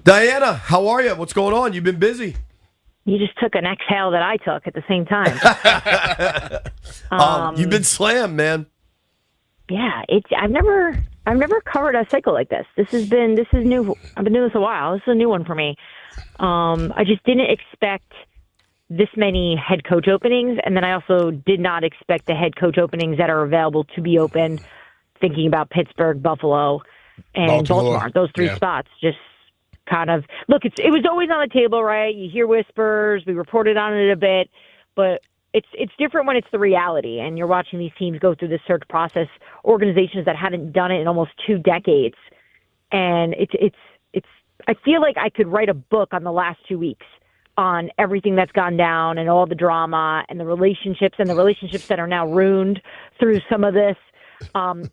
Dianna, how are you? What's going on? You've been busy. You just took an exhale that I took at the same time. You've been slammed, man. Yeah, I've never covered a cycle like this. This is new. I've been doing this a while. This is a new one for me. I just didn't expect this many head coach openings, and then I also did not expect the head coach openings that are available to be open. Thinking about Pittsburgh, Buffalo, and Baltimore. Those three spots just kind of look. It was always on the table, right? You hear whispers. We reported on it a bit, but it's different when it's the reality, and you're watching these teams go through this search process. Organizations that haven't done it in almost 2 decades, and it's. I feel like I could write a book on the last 2 weeks on everything that's gone down and all the drama and the relationships that are now ruined through some of this.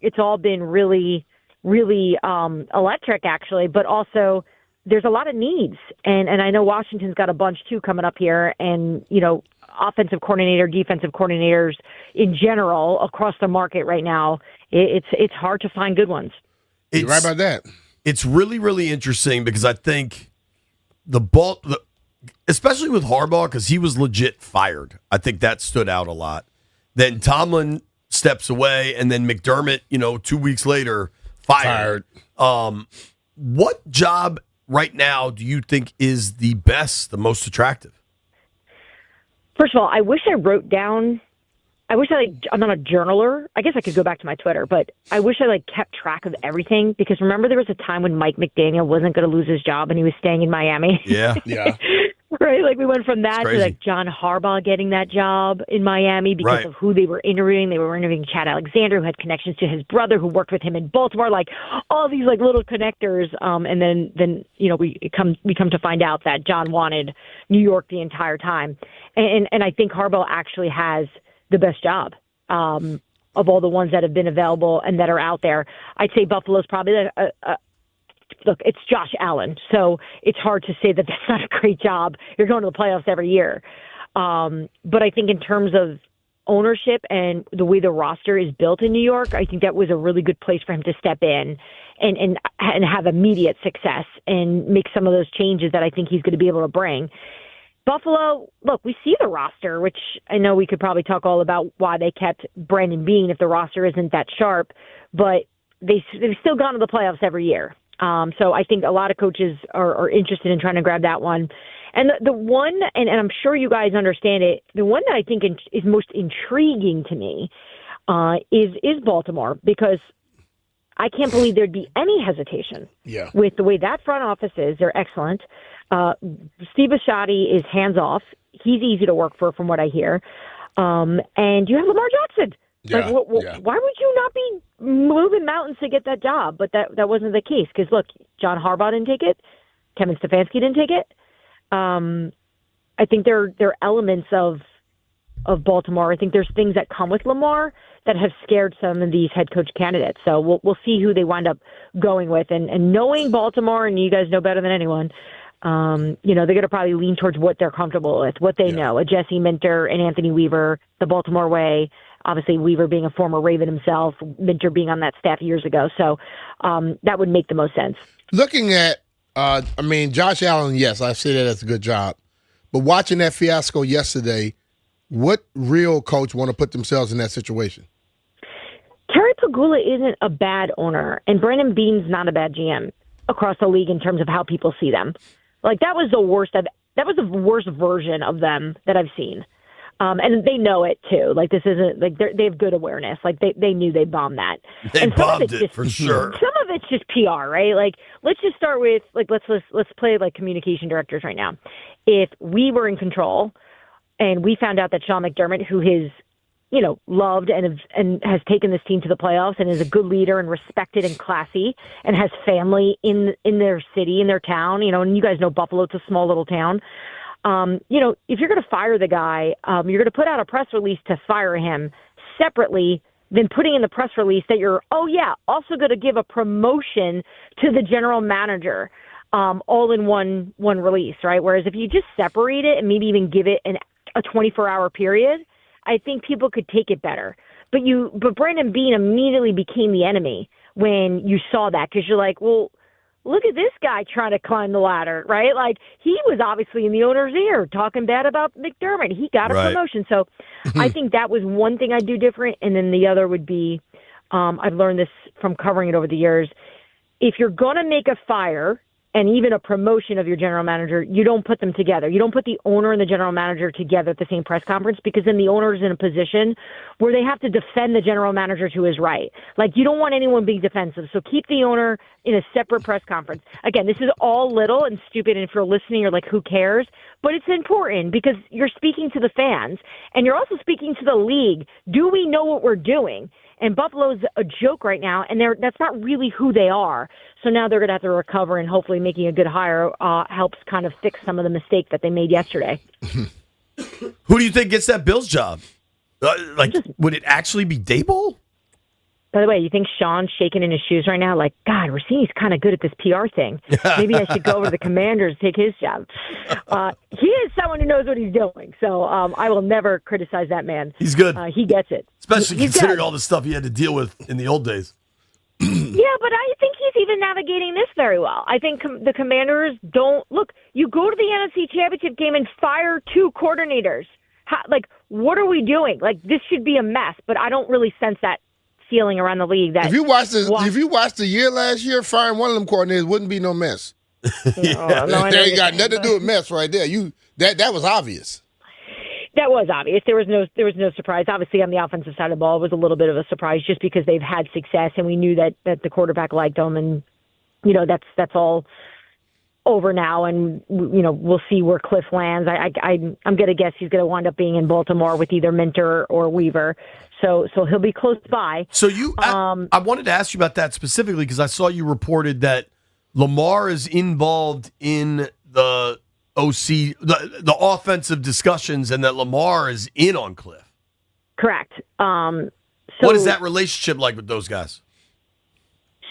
It's all been really, really electric, actually, but also there's a lot of needs. And I know Washington's got a bunch, too, coming up here. And, offensive coordinator, defensive coordinators in general across the market right now, it's hard to find good ones. You're right about that. It's really, really interesting because I think especially with Harbaugh, because he was legit fired. I think that stood out a lot. Then Tomlin steps away, and then McDermott, 2 weeks later, fired. What job right now do you think is the best, the most attractive? First of all, I wish I wrote down. I'm not a journaler. I guess I could go back to my Twitter, but I wish I kept track of everything, because remember there was a time when Mike McDaniel wasn't going to lose his job and he was staying in Miami. Yeah. Right, we went from that to John Harbaugh getting that job in Miami because of who they were interviewing. They were interviewing Chad Alexander, who had connections to his brother, who worked with him in Baltimore. All these little connectors. And then we come to find out that John wanted New York the entire time. And I think Harbaugh actually has the best job of all the ones that have been available and that are out there. I'd say Buffalo's probably look, it's Josh Allen, so it's hard to say that that's not a great job. You're going to the playoffs every year. But I think in terms of ownership and the way the roster is built in New York, I think that was a really good place for him to step in and have immediate success and make some of those changes that I think he's going to be able to bring. Buffalo, look, we see the roster, which I know we could probably talk all about why they kept Brandon Beane if the roster isn't that sharp, but they've still gone to the playoffs every year. So I think a lot of coaches are interested in trying to grab that one. And the one, and I'm sure you guys understand it, the one that I think is most intriguing to me is Baltimore, because I can't believe there'd be any hesitation with the way that front office is. They're excellent. Steve Bisciotti is hands-off. He's easy to work for, from what I hear. And you have Lamar Jackson. Why would you not be moving mountains to get that job? But that wasn't the case, because, look, John Harbaugh didn't take it. Kevin Stefanski didn't take it. I think there are elements of Baltimore. I think there's things that come with Lamar that have scared some of these head coach candidates. So we'll see who they wind up going with. And knowing Baltimore, and you guys know better than anyone, they're going to probably lean towards what they're comfortable with, what they know. A Jesse Minter and Anthony Weaver, the Baltimore way. Obviously, Weaver being a former Raven himself, Minter being on that staff years ago. So that would make the most sense. Looking at, Josh Allen, yes, I say that that's a good job. But watching that fiasco yesterday, what real coach want to put themselves in that situation? Terry Pagula isn't a bad owner, and Brandon Beane's not a bad GM across the league in terms of how people see them. That was the worst. That was the worst version of them that I've seen. And they know it too. This isn't they have good awareness. They knew they bombed that. They bombed it for sure. Some of it's just PR, right? Let's just start with let's play communication directors right now. If we were in control and we found out that Sean McDermott, who is loved and has taken this team to the playoffs and is a good leader and respected and classy and has family in their city, in their town, and you guys know Buffalo, it's a small little town. If you're going to fire the guy, you're going to put out a press release to fire him separately than putting in the press release that you're, also going to give a promotion to the general manager, all in one release, right? Whereas if you just separate it and maybe even give it a 24-hour period, I think people could take it better. But Brandon Beane immediately became the enemy when you saw that, because you're like, well, look at this guy trying to climb the ladder, right? Like, he was obviously in the owner's ear talking bad about McDermott. He got a promotion. So I think that was one thing I'd do different. And then the other would be, I've learned this from covering it over the years. If you're going to make a fire and even a promotion of your general manager, you don't put them together. You don't put the owner and the general manager together at the same press conference, because then the owner is in a position where they have to defend the general manager to his right. Like, you don't want anyone being defensive. So keep the owner in a separate press conference. Again, this is all little and stupid, and if you're listening, you're like, who cares? But it's important because you're speaking to the fans, and you're also speaking to the league. Do we know what we're doing? And Buffalo's a joke right now, and that's not really who they are. So now they're going to have to recover, and hopefully making a good hire helps kind of fix some of the mistake that they made yesterday. Who do you think gets that Bills job? Would it actually be Daboll? By the way, you think Sean's shaking in his shoes right now? Like, God, Rossini's kind of good at this PR thing. Maybe I should go over to the Commanders and take his job. He is someone who knows what he's doing, so I will never criticize that man. He's good. He gets it. Especially considering all the stuff he had to deal with in the old days. Yeah, but I think he's even navigating this very well. I think the Commanders don't... Look, you go to the NFC Championship game and fire 2 coordinators. What are we doing? Like, this should be a mess, but I don't really sense that feeling around the league. That if you watched the year last year, firing one of them coordinators wouldn't be no mess. No, they ain't got nothing to do with mess right there. That was obvious. That was obvious. There was no surprise. Obviously, on the offensive side of the ball, it was a little bit of a surprise just because they've had success, and we knew that the quarterback liked them, and that's all over now, and we'll see where Cliff lands. I'm going to guess he's going to wind up being in Baltimore with either Minter or Weaver, so he'll be close by. So I wanted to ask you about that specifically because I saw you reported that Lamar is involved in the OC, the offensive discussions, and that Lamar is in on Cliff. Correct. What is that relationship like with those guys?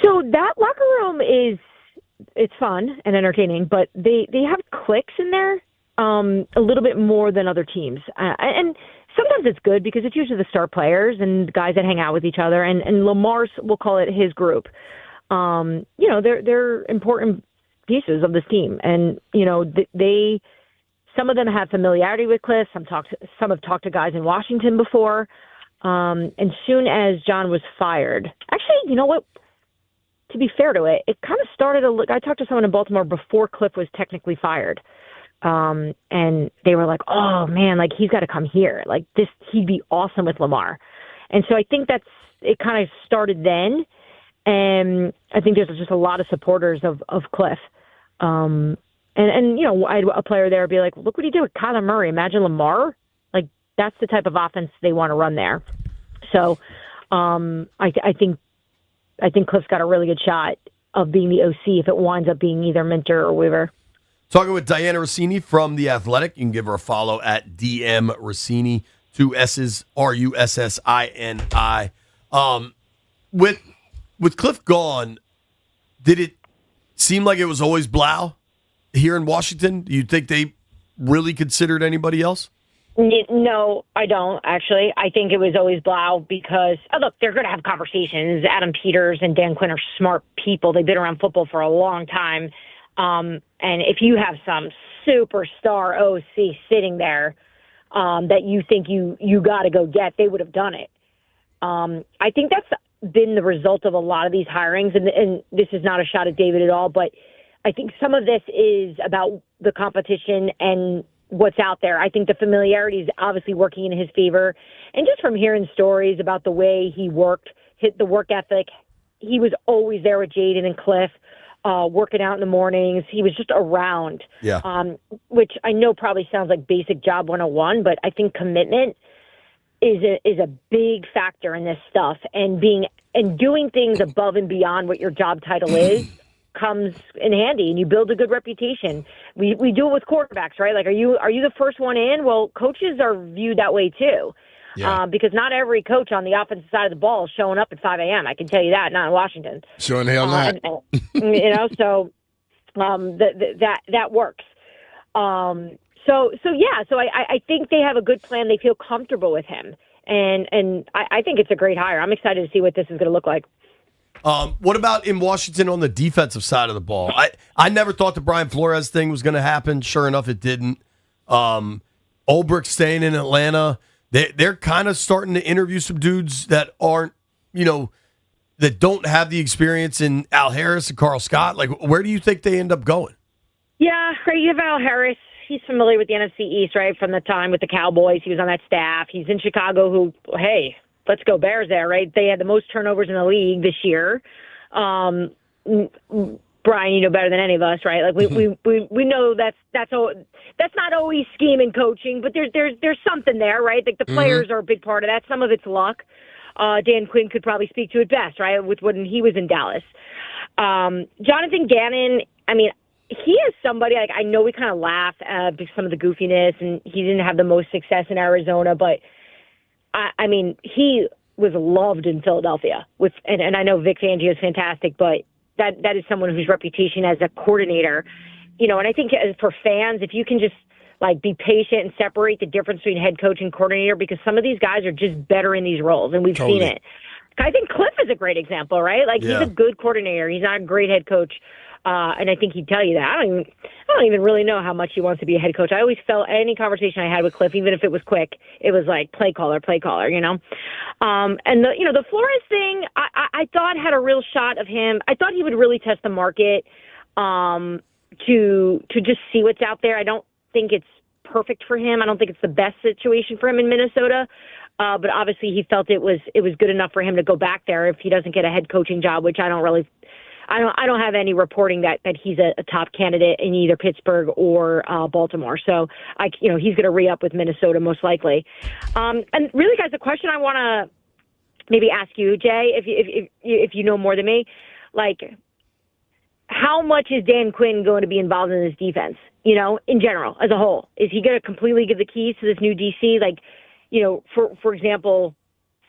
So that locker room it's fun and entertaining, but they have cliques in there a little bit more than other teams. And sometimes it's good because it's usually the star players and guys that hang out with each other. And Lamar's, we'll call it his group. They're important pieces of this team. And, some of them have familiarity with Cliff. Some have talked to guys in Washington before. And soon as John was fired, actually, you know what? To be fair to it, it kind of started I talked to someone in Baltimore before Cliff was technically fired. And they were like, oh man, like he's got to come here. Like he'd be awesome with Lamar. And so I think it kind of started then. And I think there's just a lot of supporters of Cliff. I had a player there be like, look what he did with Kyler Murray. Imagine Lamar. Like that's the type of offense they want to run there. So I think Cliff's got a really good shot of being the OC if it winds up being either Minter or Weaver. Talking with Dianna Russini from The Athletic. You can give her a follow at DM Russini, 2 S's, Russini. With Cliff gone, did it seem like it was always Blau here in Washington? Do you think they really considered anybody else? No, I don't, actually. I think it was always Blau because, look, they're going to have conversations. Adam Peters and Dan Quinn are smart people. They've been around football for a long time. And if you have some superstar OC sitting there that you think you got to go get, they would have done it. I think that's been the result of a lot of these hirings, and this is not a shot at David at all, but I think some of this is about the competition and what's out there. I think the familiarity is obviously working in his favor. And just from hearing stories about the way he worked, the work ethic, he was always there with Jaden and Cliff, working out in the mornings. He was just around, which I know probably sounds like basic job 101, but I think commitment is a big factor in this stuff. And doing things above and beyond what your job title is comes in handy, and you build a good reputation. We do it with quarterbacks, right? Like, are you the first one in? Well, coaches are viewed that way too, because not every coach on the offensive side of the ball is showing up at 5 a.m. I can tell you that, not in Washington. Sure in the hell not. So that works. So I think they have a good plan. They feel comfortable with him, and I think it's a great hire. I'm excited to see what this is going to look like. What about in Washington on the defensive side of the ball? I never thought the Brian Flores thing was going to happen. Sure enough, it didn't. Ulbrich staying in Atlanta. They're kind of starting to interview some dudes that aren't, that don't have the experience in Al Harris and Carl Scott. Like, where do you think they end up going? Yeah, you have Al Harris. He's familiar with the NFC East, right, from the time with the Cowboys. He was on that staff. He's in Chicago who, hey, let's go Bears there, right? They had the most turnovers in the league this year. Brian, you know better than any of us, right? Like we know that's not always scheme and coaching, but there's something there, right? Like the players are a big part of that. Some of it's luck. Dan Quinn could probably speak to it best, right? With when he was in Dallas. Jonathan Gannon, I mean, he is somebody, like, I know we kind of laugh at some of the goofiness, and he didn't have the most success in Arizona, but I mean, he was loved in Philadelphia and I know Vic Fangio is fantastic, but that is someone whose reputation as a coordinator, and I think for fans, if you can just like be patient and separate the difference between head coach and coordinator, because some of these guys are just better in these roles, and we've seen it. I think Cliff is a great example, right? Like, he's a good coordinator. He's not a great head coach. And I think he'd tell you that. I don't even really know how much he wants to be a head coach. I always felt any conversation I had with Cliff, even if it was quick, it was like play caller, And the Flores thing, I thought had a real shot of him. I thought he would really test the market to just see what's out there. I don't think it's perfect for him. I don't think it's the best situation for him in Minnesota. But obviously he felt it was good enough for him to go back there if he doesn't get a head coaching job, which I don't have any reporting that he's a top candidate in either Pittsburgh or Baltimore. So he's going to re-up with Minnesota most likely. And really, guys, the question I want to maybe ask you, Jay, if you know more than me, like, how much is Dan Quinn going to be involved in this defense? In general, as a whole, is he going to completely give the keys to this new DC? Like, for example,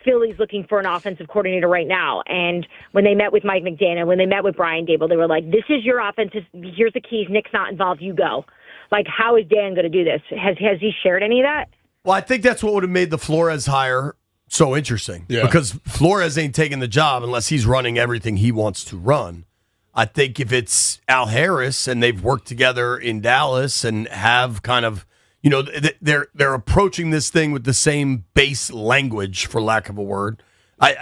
Philly's looking for an offensive coordinator right now. And when they met with Mike McDaniel, when they met with Brian Dable, they were like, this is your offense. Here's the keys. Nick's not involved. You go. Like, how is Dan going to do this? Has he shared any of that? Well, I think that's what would have made the Flores hire so interesting. Yeah. Because Flores ain't taking the job unless he's running everything he wants to run. I think if it's Al Harris and they've worked together in Dallas and have kind of, they're approaching this thing with the same base language, for lack of a word. I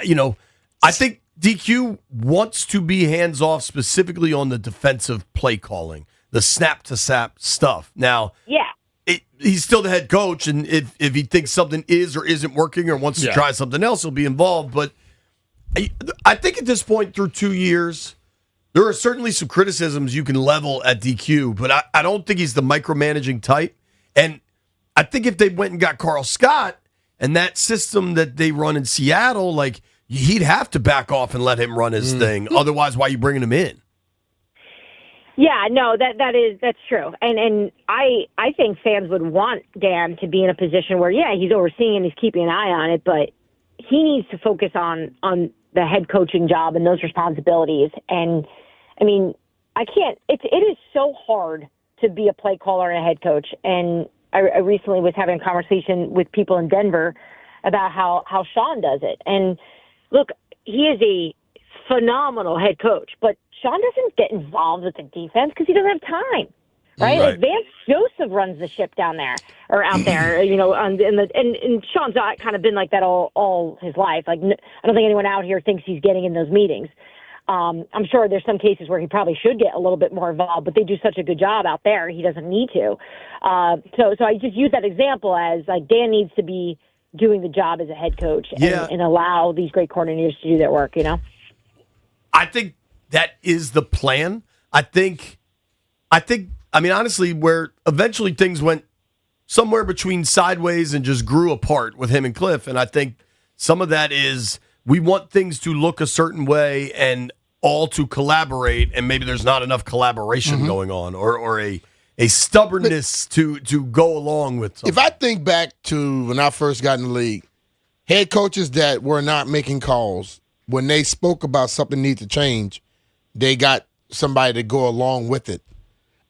think DQ wants to be hands off specifically on the defensive play calling, the snap to sap stuff. Now, he's still the head coach, and if he thinks something is or isn't working or wants to try something else, he'll be involved. But I think at this point, through 2 years, there are certainly some criticisms you can level at DQ, but I don't think he's the micromanaging type. And I think if they went and got Carl Scott and that system that they run in Seattle, like, he'd have to back off and let him run his thing. Otherwise, why are you bringing him in? Yeah, no, that's true. And I think fans would want Dan to be in a position where, he's overseeing and he's keeping an eye on it, but he needs to focus on the head coaching job and those responsibilities. And I mean, it is so hard to be a play caller and a head coach. And I recently was having a conversation with people in Denver about how Sean does it. And look, he is a phenomenal head coach, but Sean doesn't get involved with the defense because he doesn't have time. Right? Like, Vance Joseph runs the ship down there or out there, and Sean's kind of been like that all his life. Like, I don't think anyone out here thinks he's getting in those meetings. I'm sure there's some cases where he probably should get a little bit more involved, but they do such a good job out there, he doesn't need to. So I just use that example as, like, Dan needs to be doing the job as a head coach and allow these great coordinators to do their work, I think that is the plan. I mean, honestly, where eventually things went somewhere between sideways and just grew apart with him and Cliff, and I think some of that is we want things to look a certain way and all to collaborate, and maybe there's not enough collaboration going on, or a stubbornness to go along with something. If I think back to when I first got in the league, head coaches that were not making calls, when they spoke about something need to change, they got somebody to go along with it.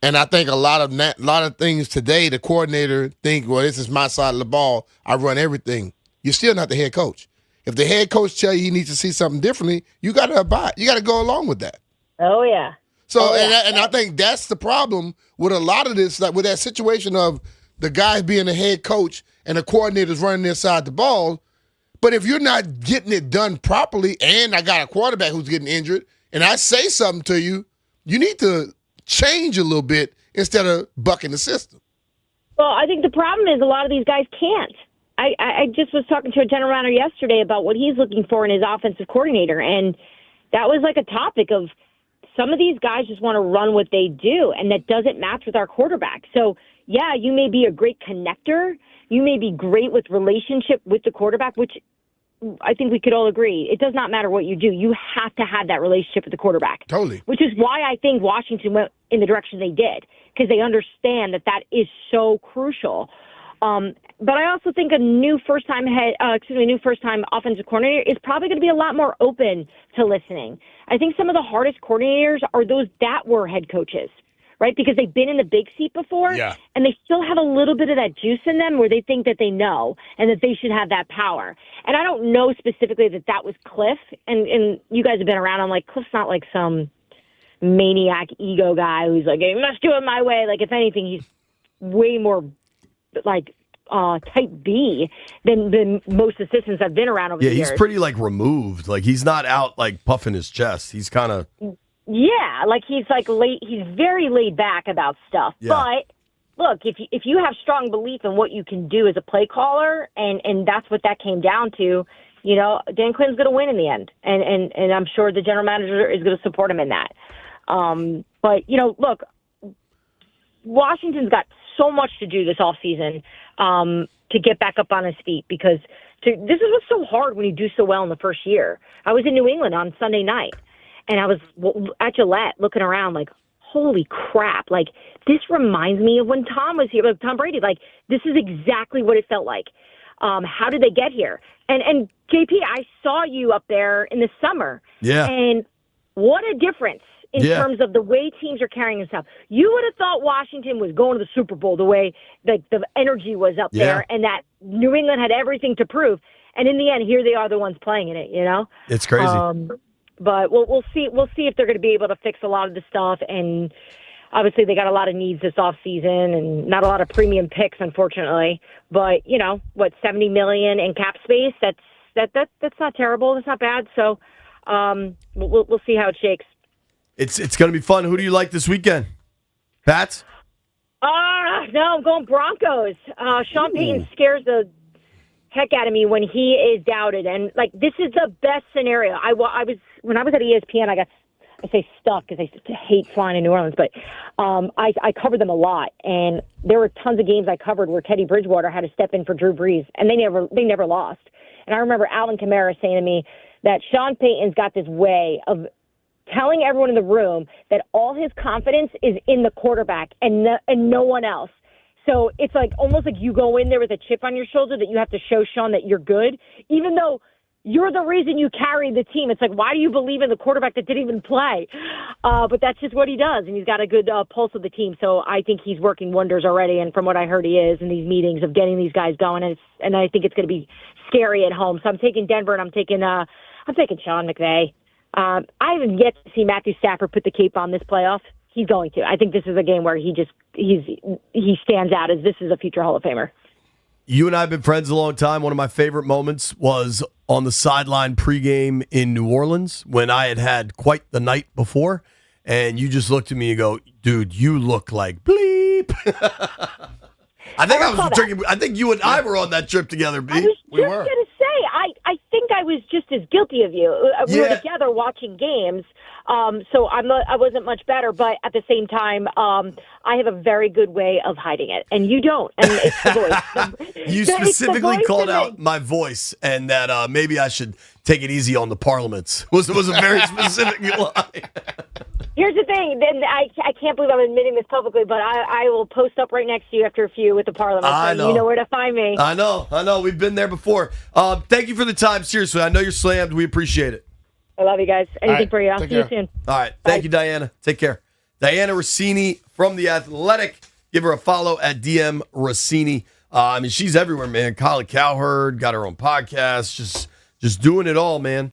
And I think a lot of things today, the coordinator think, well, this is my side of the ball. I run everything. You're still not the head coach. If the head coach tell you he needs to see something differently, you got to abide. You got to go along with that. Oh, yeah. So, and I think that's the problem with a lot of this, like with that situation of the guys being the head coach and the coordinators running inside the ball. But if you're not getting it done properly, and I got a quarterback who's getting injured, and I say something to you, you need to change a little bit instead of bucking the system. Well, I think the problem is a lot of these guys can't. I just was talking to a general manager yesterday about what he's looking for in his offensive coordinator, and that was like a topic of some of these guys just want to run what they do, and that doesn't match with our quarterback. So, yeah, you may be a great connector. You may be great with relationship with the quarterback, which I think we could all agree. It does not matter what you do. You have to have that relationship with the quarterback. Totally. Which is why I think Washington went in the direction they did, because they understand that that is so crucial. But I also think a new first-time offensive coordinator is probably going to be a lot more open to listening. I think some of the hardest coordinators are those that were head coaches, right? Because they've been in the big seat before, and they still have a little bit of that juice in them where they think that they know and that they should have that power. And I don't know specifically that was Cliff, and you guys have been around. I'm like, Cliff's not like some maniac ego guy who's like, you must do it my way. Like, if anything, he's way more like type B than most assistants I've been around over the years. Yeah, he's pretty like removed. Like, he's not out like puffing his chest. He's kind of... Yeah, like he's very laid back about stuff. Yeah. But look, if you have strong belief in what you can do as a play caller, and that's what that came down to, you know, Dan Quinn's going to win in the end, and I'm sure the general manager is going to support him in that. But you know, look, Washington's got so much to do this offseason to get back up on his feet, because this is what's so hard when you do so well in the first year. I was in New England on Sunday night, and I was at Gillette looking around like, holy crap, like, this reminds me of when Tom was here, like Tom Brady. Like, this is exactly what it felt like. How did they get here? And JP, I saw you up there in the summer. Yeah. And what a difference in terms of the way teams are carrying themselves. You would have thought Washington was going to the Super Bowl the way the energy was up there, and that New England had everything to prove. And in the end, here they are, the ones playing in it, you know? It's crazy. But we'll see. We'll see if they're going to be able to fix a lot of the stuff. And obviously, they got a lot of needs this offseason, and not a lot of premium picks, unfortunately. But you know what? $70 million in cap space. That's not terrible. That's not bad. So we'll see how it shakes. It's going to be fun. Who do you like this weekend? Pats? No, I'm going Broncos. Sean Payton scares the heck out of me when he is doubted, and like, this is the best scenario. I was when I was at ESPN, I say stuck because I hate flying to New Orleans, but I covered them a lot, and there were tons of games I covered where Teddy Bridgewater had to step in for Drew Brees, and they never lost. And I remember Alvin Kamara saying to me that Sean Payton's got this way of telling everyone in the room that all his confidence is in the quarterback and no one else. So it's like almost like you go in there with a chip on your shoulder that you have to show Sean that you're good, even though you're the reason you carry the team. It's like, why do you believe in the quarterback that didn't even play? But that's just what he does, and he's got a good pulse of the team. So I think he's working wonders already, and from what I heard, he is in these meetings of getting these guys going, and I think it's going to be scary at home. So I'm taking Denver, and I'm taking Sean McVay. I haven't yet to see Matthew Stafford put the cape on this playoff. He's going to. I think this is a game where he stands out as this is a future Hall of Famer. You and I have been friends a long time. One of my favorite moments was on the sideline pregame in New Orleans when I had quite the night before, and you just looked at me and go, dude, you look like bleep. I think you and I were on that trip together, B. I was just going to say, I think I was just as guilty of you. We were together watching games, so I wasn't much better. But at the same time, I have a very good way of hiding it, and you don't. And it's the voice. You specifically called out my voice, and that maybe I should take it easy on the parliaments. Was a very specific line. Here's the thing. Then I can't believe I'm admitting this publicly, but I will post up right next to you after a few with the Parliament. I know. You know where to find me. I know. We've been there before. Thank you for the time. Seriously, I know you're slammed. We appreciate it. I love you guys. Anything for you. I'll see you soon. All right. Thank you, Dianna. Take care. Dianna Russini from The Athletic. Give her a follow at DM Russini. I mean, she's everywhere, man. Colin Cowherd got her own podcast. Just Just doing it all, man.